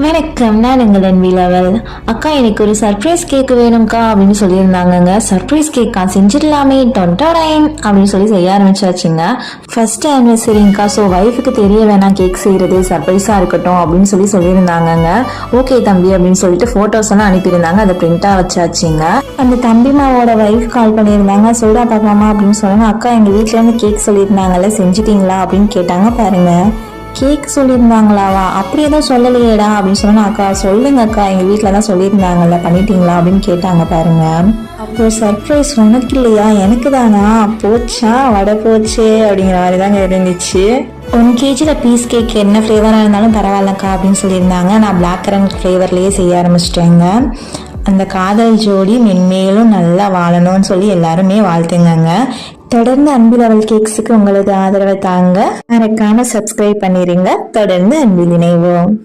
வணக்கம், நான் உங்கள் அன்பிலவல். அக்கா எனக்கு ஒரு சர்ப்ரைஸ் கேக் வேணும்க்கா அப்படின்னு சொல்லியிருந்தாங்கங்க. சர்ப்ரைஸ் கேக்கா செஞ்சிடலாமே டொன்டாடைன் அப்படின்னு சொல்லி செய்ய ஆரம்பிச்சாச்சுங்க. ஃபர்ஸ்ட் ஆனிவர்சரிங்க்கா, ஸோ ஒய்ஃபுக்கு தெரிய வேணாம் கேக் செய்யறது, சர்ப்ரைஸாக இருக்கட்டும் அப்படின்னு சொல்லியிருந்தாங்கங்க. ஓகே தம்பி அப்படின்னு சொல்லிட்டு ஃபோட்டோஸ் எல்லாம் அனுப்பியிருந்தாங்க. அதை பிரிண்டாக வச்சாச்சுங்க. அந்த தம்பிமாவோட ஒய்ஃப் கால் பண்ணியிருந்தாங்க. சொல்றா பார்க்கலாமா அப்படின்னு சொன்னாங்க. அக்கா எங்கள் வீட்டிலேருந்து கேக் சொல்லியிருந்தாங்கல்ல, செஞ்சிட்டீங்களா அப்படின்னு கேட்டாங்க. பாருங்க, கேக் சொல்லியிருந்தாங்களாவா? அப்படி எதுவும் சொல்லலையேடா அப்படின்னு சொன்னா, அக்கா சொல்லுங்க அக்கா, எங்கள் வீட்டில் தான் சொல்லியிருந்தாங்கல்ல, பண்ணிட்டீங்களா அப்படின்னு கேட்டாங்க. பாருங்க, அப்போ சர்ப்ரைஸ் உனக்கு இல்லையா எனக்கு தானா? போச்சா வடை போச்சு அப்படிங்கிற மாதிரி தாங்க இருந்துச்சு. 1 kg பீஸ் கேக் என்ன ஃப்ளேவராக இருந்தாலும் பரவாயில்லக்கா அப்படின்னு சொல்லியிருந்தாங்க. நான் பிளாக் கரண்ட் ஃப்ளேவர்லேயே செய்ய ஆரம்பிச்சிட்டேங்க. அந்த காதல் ஜோடி மென்மேலும் நல்லா வாழணும்னு சொல்லி எல்லாருமே வாழ்த்துங்க. தொடர்ந்து அன்பிலவல் கேக்ஸுக்கு உங்களது ஆதரவை தாங்க. மறக்காம சப்ஸ்கிரைப் பண்ணிருங்க. தொடர்ந்து அன்பில் இணைவோம்.